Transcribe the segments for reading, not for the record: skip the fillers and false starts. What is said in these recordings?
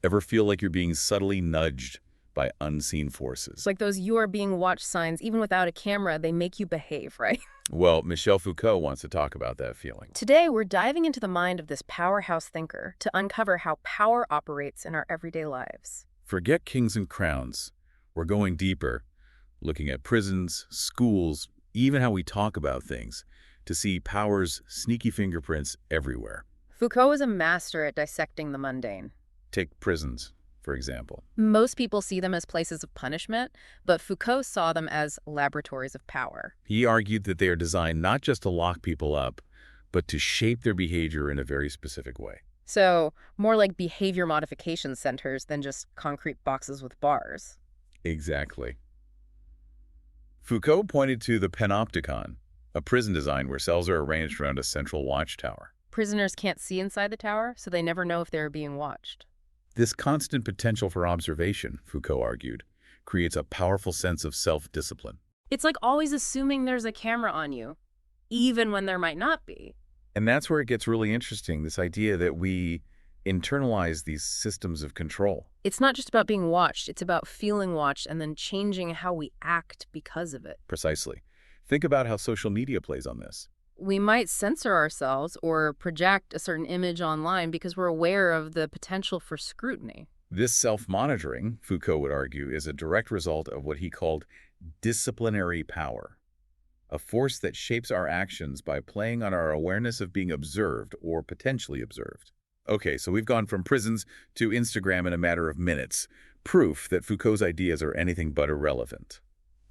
Ever feel like you're being subtly nudged by unseen It's forces? like those "you are being watched" signs, even without a camera, they make you behave, right? Well, Michel Foucault wants to talk about that feeling. Today, we're diving into the mind of this powerhouse thinker to uncover how power operates in our everyday lives. Forget kings and crowns. We're going deeper, looking at prisons, schools, even how we talk about things, to see power's sneaky fingerprints everywhere. Foucault is a master at dissecting the mundane. Take prisons, for example. Most people see them as places of punishment, but Foucault saw them as laboratories of power. He argued that they are designed not just to lock people up, but to shape their behavior in a very specific way. So, more like behavior modification centers than just concrete boxes with bars. Exactly. Foucault pointed to the panopticon, a prison design where cells are arranged around a central watchtower. Prisoners can't see inside the tower, so they never know if they're being watched. This constant potential for observation, Foucault argued, creates a powerful sense of self-discipline. It's like always assuming there's a camera on you, even when there might not be. And that's where it gets really interesting, this idea that we internalize these systems of control. It's not just about being watched, it's about feeling watched and then changing how we act because of it. Precisely. Think about how social media plays on this. We might censor ourselves or project a certain image online because we're aware of the potential for scrutiny. This self-monitoring, Foucault would argue, is a direct result of what he called disciplinary power, a force that shapes our actions by playing on our awareness of being observed or potentially observed. Okay, so we've gone from prisons to Instagram in a matter of minutes, proof that Foucault's ideas are anything but irrelevant.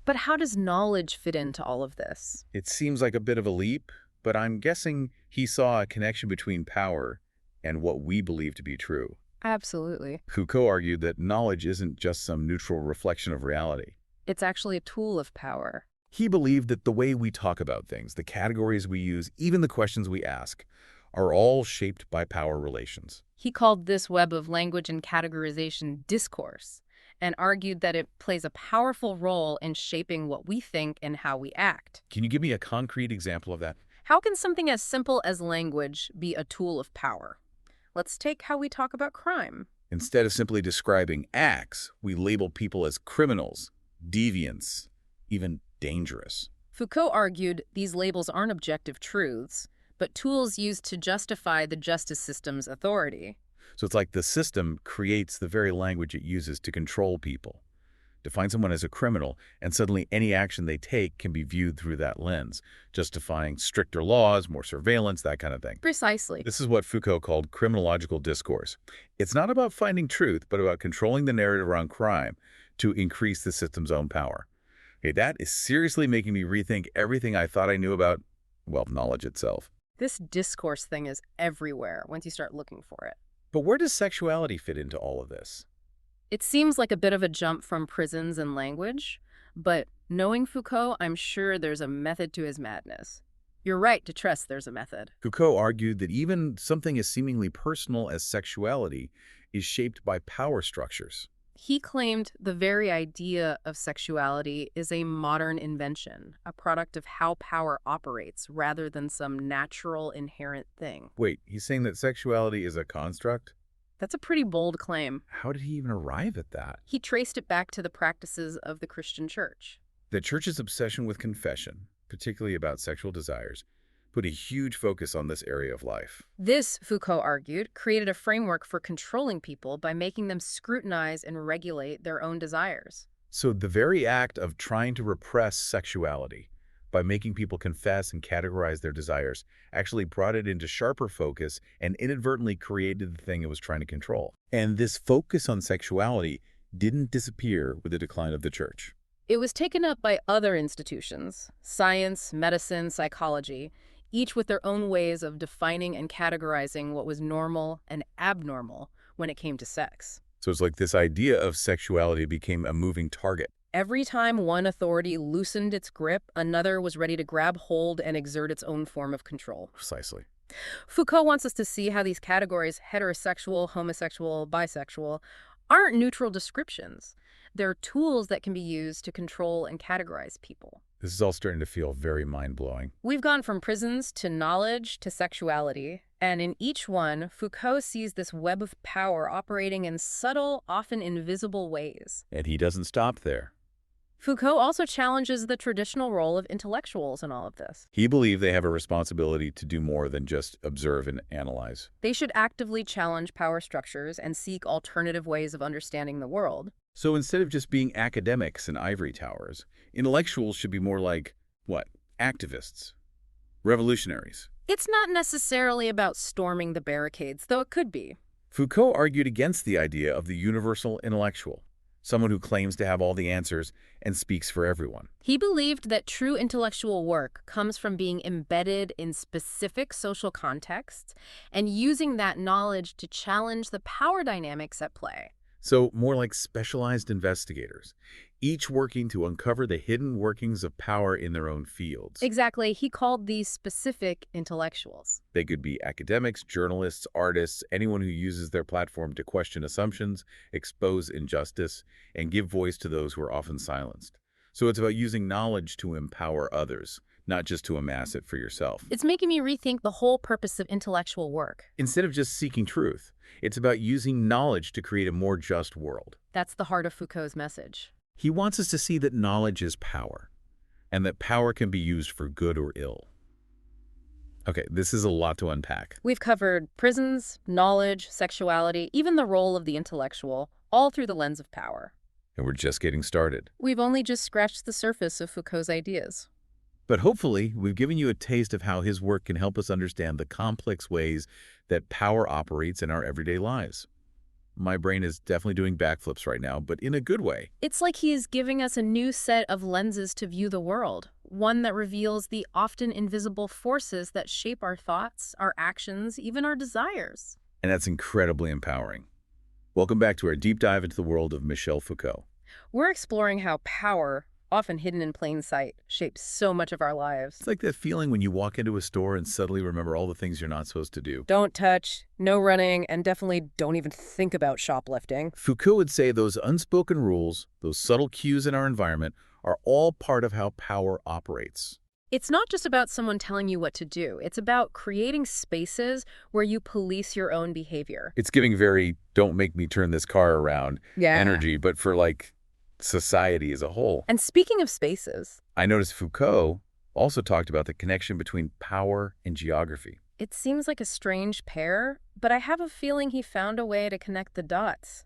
But how does knowledge fit into all of this? It seems like a bit of a leap, but I'm guessing he saw a connection between power and what we believe to be true. Absolutely. Foucault argued that knowledge isn't just some neutral reflection of reality. It's actually a tool of power. He believed that the way we talk about things, the categories we use, even the questions we ask, are all shaped by power relations. He called this web of language and categorization discourse, and argued that it plays a powerful role in shaping what we think and how we act. Can you give me a concrete example of that? How can something as simple as language be a tool of power? Let's take how we talk about crime. Instead of simply describing acts, we label people as criminals, deviants, even dangerous. Foucault argued these labels aren't objective truths, but tools used to justify the justice system's authority. So it's like the system creates the very language it uses to control people. Define someone as a criminal, and suddenly any action they take can be viewed through that lens, justifying stricter laws, more surveillance, that kind of thing. Precisely. This is what Foucault called criminological discourse. It's not about finding truth, but about controlling the narrative around crime to increase the system's own power. Okay, that is seriously making me rethink everything I thought I knew about, well, knowledge itself. This discourse thing is everywhere once you start looking for it. But where does sexuality fit into all of this? It seems like a bit of a jump from prisons and language, but knowing Foucault, I'm sure there's a method to his madness. You're right to trust there's a method. Foucault argued that even something as seemingly personal as sexuality is shaped by power structures. He claimed the very idea of sexuality is a modern invention, a product of how power operates rather than some natural inherent thing. Wait, he's saying that sexuality is a construct? That's a pretty bold claim. How did he even arrive at that? He traced it back to the practices of the Christian church. The church's obsession with confession, particularly about sexual desires, put a huge focus on this area of life. This, Foucault argued, created a framework for controlling people by making them scrutinize and regulate their own desires. So the very act of trying to repress sexuality by making people confess and categorize their desires actually brought it into sharper focus and inadvertently created the thing it was trying to control. And this focus on sexuality didn't disappear with the decline of the church. It was taken up by other institutions, science, medicine, psychology, each with their own ways of defining and categorizing what was normal and abnormal when it came to sex. So it's like this idea of sexuality became a moving target. Every time one authority loosened its grip, another was ready to grab hold and exert its own form of control. Precisely. Foucault wants us to see how these categories, heterosexual, homosexual, bisexual, aren't neutral descriptions. They're tools that can be used to control and categorize people. This is all starting to feel very mind-blowing. We've gone from prisons to knowledge to sexuality, and in each one, Foucault sees this web of power operating in subtle, often invisible ways. And he doesn't stop there. Foucault also challenges the traditional role of intellectuals in all of this. He believed they have a responsibility to do more than just observe and analyze. They should actively challenge power structures and seek alternative ways of understanding the world. So instead of just being academics in ivory towers, intellectuals should be more like, what? Activists. Revolutionaries. It's not necessarily about storming the barricades, though it could be. Foucault argued against the idea of the universal intellectual, someone who claims to have all the answers and speaks for everyone. He believed that true intellectual work comes from being embedded in specific social contexts and using that knowledge to challenge the power dynamics at play. So more like specialized investigators, each working to uncover the hidden workings of power in their own fields. Exactly. He called these specific intellectuals. They could be academics, journalists, artists, anyone who uses their platform to question assumptions, expose injustice, and give voice to those who are often silenced. So it's about using knowledge to empower others, not just to amass it for yourself. It's making me rethink the whole purpose of intellectual work. Instead of just seeking truth, it's about using knowledge to create a more just world. That's the heart of Foucault's message. He wants us to see that knowledge is power, and that power can be used for good or ill. Okay, this is a lot to unpack. We've covered prisons, knowledge, sexuality, even the role of the intellectual, all through the lens of power. And we're just getting started. We've only just scratched the surface of Foucault's ideas. But hopefully, we've given you a taste of how his work can help us understand the complex ways that power operates in our everyday lives. My brain is definitely doing backflips right now, but in a good way. It's like he is giving us a new set of lenses to view the world, one that reveals the often invisible forces that shape our thoughts, our actions, even our desires. And that's incredibly empowering. Welcome back to our deep dive into the world of Michel Foucault. We're exploring how power, often hidden in plain sight, shapes so much of our lives. It's like that feeling when you walk into a store and suddenly remember all the things you're not supposed to do. Don't touch, no running, and definitely don't even think about shoplifting. Foucault would say those unspoken rules, those subtle cues in our environment, are all part of how power operates. It's not just about someone telling you what to do. It's about creating spaces where you police your own behavior. It's giving very don't make me turn this car around energy, but for like society as a whole. And speaking of spaces, I noticed Foucault also talked about the connection between power and geography. it seems like a strange pair, but I have a feeling he found a way to connect the dots.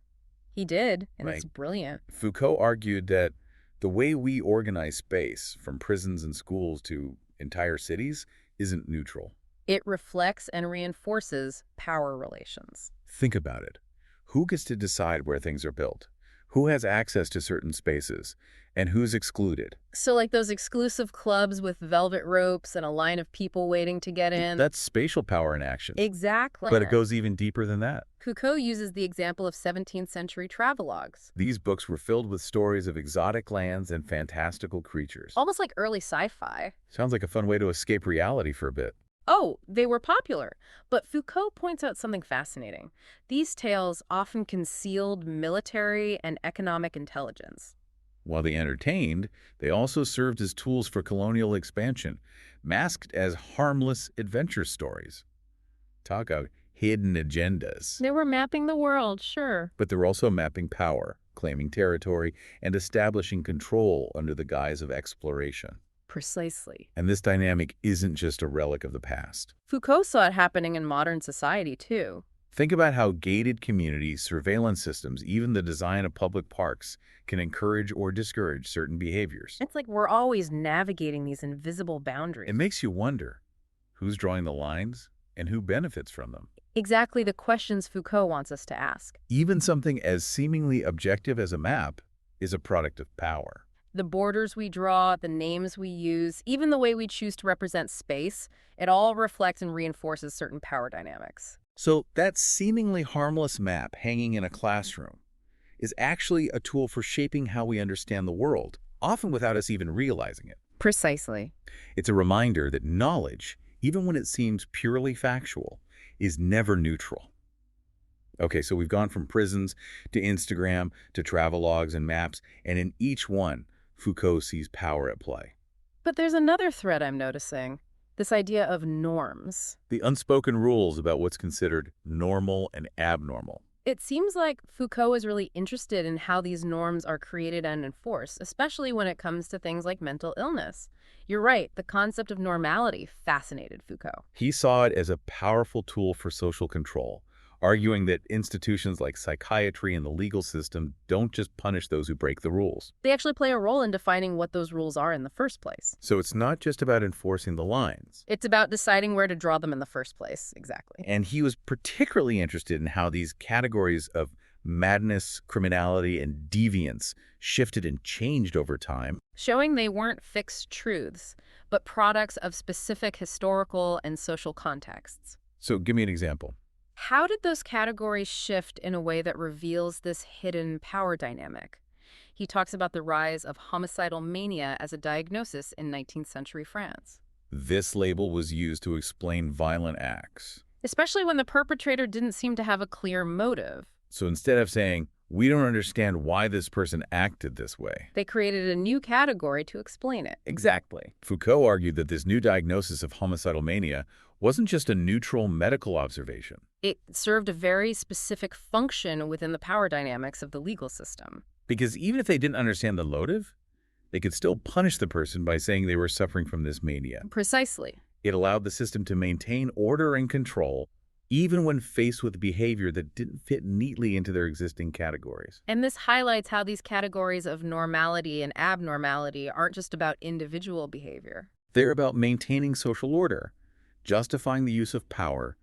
He did, and it's brilliant. Foucault argued that the way we organize space, from prisons and schools to entire cities, isn't neutral. It reflects and reinforces power relations. Think about it. Who gets to decide where things are built? Who has access to certain spaces? And who's excluded? So like those exclusive clubs with velvet ropes and a line of people waiting to get in. That's spatial power in action. Exactly. But it goes even deeper than that. Foucault uses the example of 17th century travelogues. These books were filled with stories of exotic lands and fantastical creatures. Almost like early sci-fi. Sounds like a fun way to escape reality for a bit. Oh, they were popular. But Foucault points out something fascinating. These tales often concealed military and economic intelligence. While they entertained, they also served as tools for colonial expansion, masked as harmless adventure stories. Talk of hidden agendas. They were mapping the world, sure. But they're also mapping power, claiming territory, and establishing control under the guise of exploration. Precisely. And this dynamic isn't just a relic of the past. Foucault saw it happening in modern society, too. Think about how gated communities, surveillance systems, even the design of public parks can encourage or discourage certain behaviors. It's like we're always navigating these invisible boundaries. It makes you wonder, who's drawing the lines and who benefits from them? Exactly the questions Foucault wants us to ask. Even something as seemingly objective as a map is a product of power. The borders we draw, the names we use, even the way we choose to represent space, it all reflects and reinforces certain power dynamics. So that seemingly harmless map hanging in a classroom is actually a tool for shaping how we understand the world, often without us even realizing it. Precisely. It's a reminder that knowledge, even when it seems purely factual, is never neutral. Okay, so we've gone from prisons to Instagram to travelogues and maps, and in each one, Foucault sees power at play. But there's another thread I'm noticing. This idea of norms. The unspoken rules about what's considered normal and abnormal. It seems like Foucault is really interested in how these norms are created and enforced, especially when it comes to things like mental illness. You're right, the concept of normality fascinated Foucault. He saw it as a powerful tool for social control, arguing that institutions like psychiatry and the legal system don't just punish those who break the rules. They actually play a role in defining what those rules are in the first place. So it's not just about enforcing the lines. It's about deciding where to draw them in the first place, exactly. And he was particularly interested in how these categories of madness, criminality, and deviance shifted and changed over time. Showing they weren't fixed truths, but products of specific historical and social contexts. So give me an example. How did those categories shift in a way that reveals this hidden power dynamic? He talks about the rise of homicidal mania as a diagnosis in 19th century France. This label was used to explain violent acts. Especially when the perpetrator didn't seem to have a clear motive. So instead of saying, we don't understand why this person acted this way. They created a new category to explain it. Exactly. Foucault argued that this new diagnosis of homicidal mania wasn't just a neutral medical observation. It served a very specific function within the power dynamics of the legal system. Because even if they didn't understand the motive, they could still punish the person by saying they were suffering from this mania. Precisely. It allowed the system to maintain order and control, even when faced with behavior that didn't fit neatly into their existing categories. And this highlights how these categories of normality and abnormality aren't just about individual behavior. They're about maintaining social order, justifying the use of power,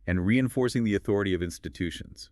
and reinforcing the authority of institutions.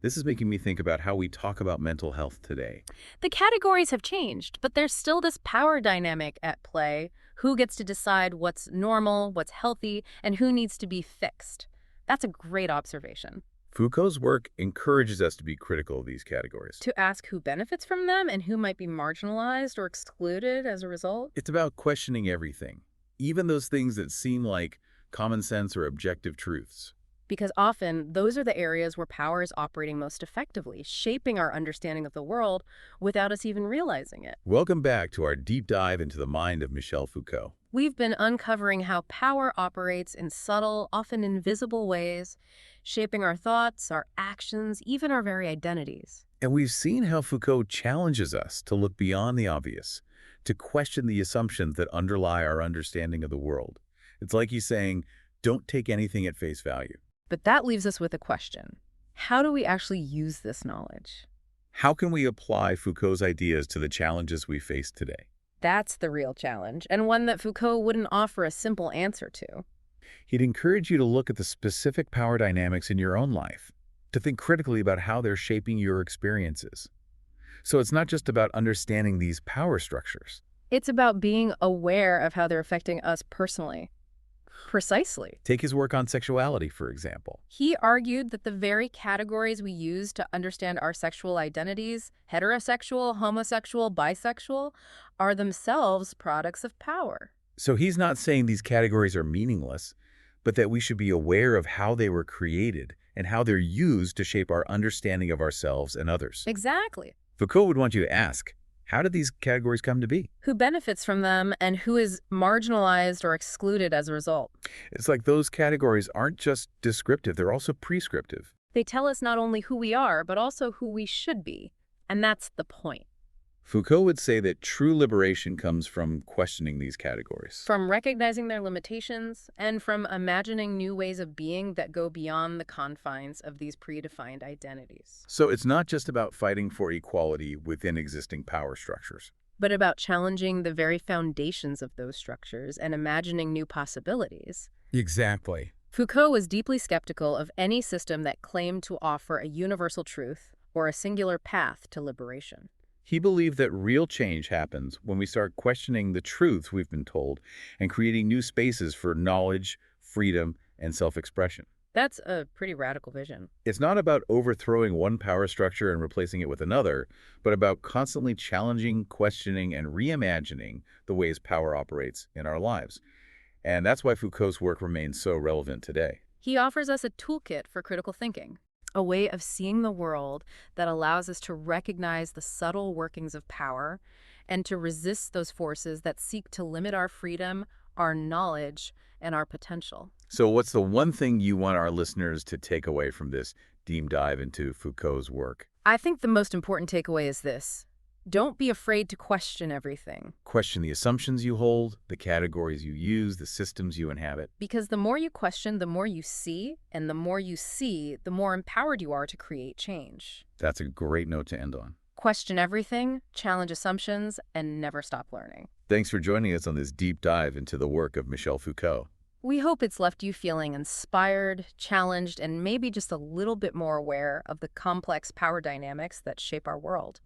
This is making me think about how we talk about mental health today. The categories have changed, but there's still this power dynamic at play. Who gets to decide what's normal, what's healthy, and who needs to be fixed? That's a great observation. Foucault's work encourages us to be critical of these categories. To ask who benefits from them and who might be marginalized or excluded as a result. It's about questioning everything, even those things that seem like common sense or objective truths. Because often, those are the areas where power is operating most effectively, shaping our understanding of the world without us even realizing it. Welcome back to our deep dive into the mind of Michel Foucault. We've been uncovering how power operates in subtle, often invisible ways, shaping our thoughts, our actions, even our very identities. And we've seen how Foucault challenges us to look beyond the obvious, to question the assumptions that underlie our understanding of the world. It's like he's saying, don't take anything at face value. But that leaves us with a question. How do we actually use this knowledge? How can we apply Foucault's ideas to the challenges we face today? That's the real challenge, and one that Foucault wouldn't offer a simple answer to. He'd encourage you to look at the specific power dynamics in your own life, to think critically about how they're shaping your experiences. So it's not just about understanding these power structures. It's about being aware of how they're affecting us personally. Precisely. Take his work on sexuality, for example. He argued that the very categories we use to understand our sexual identities, heterosexual, homosexual, bisexual, are themselves products of power. So he's not saying these categories are meaningless, but that we should be aware of how they were created and how they're used to shape our understanding of ourselves and others. Exactly. Foucault would want you to ask, how did these categories come to be? Who benefits from them and who is marginalized or excluded as a result? It's like those categories aren't just descriptive, they're also prescriptive. They tell us not only who we are, but also who we should be. And that's the point. Foucault would say that true liberation comes from questioning these categories. From recognizing their limitations and from imagining new ways of being that go beyond the confines of these predefined identities. So it's not just about fighting for equality within existing power structures, but about challenging the very foundations of those structures and imagining new possibilities. Exactly. Foucault was deeply skeptical of any system that claimed to offer a universal truth or a singular path to liberation. He believed that real change happens when we start questioning the truths we've been told and creating new spaces for knowledge, freedom, and self-expression. That's a pretty radical vision. It's not about overthrowing one power structure and replacing it with another, but about constantly challenging, questioning, and reimagining the ways power operates in our lives. And that's why Foucault's work remains so relevant today. He offers us a toolkit for critical thinking, a way of seeing the world that allows us to recognize the subtle workings of power and to resist those forces that seek to limit our freedom, our knowledge, and our potential. So what's the one thing you want our listeners to take away from this deep dive into Foucault's work? I think the most important takeaway is this. Don't be afraid to question everything, Question the assumptions you hold, the categories you use, the systems you inhabit. because the more you question, the more you see, and the more you see, the more empowered you are to create change. That's a great note to end on. Question everything, challenge assumptions, and never stop learning. Thanks for joining us on this deep dive into the work of Michel Foucault. We hope it's left you feeling inspired, challenged, and maybe just a little bit more aware of the complex power dynamics that shape our world.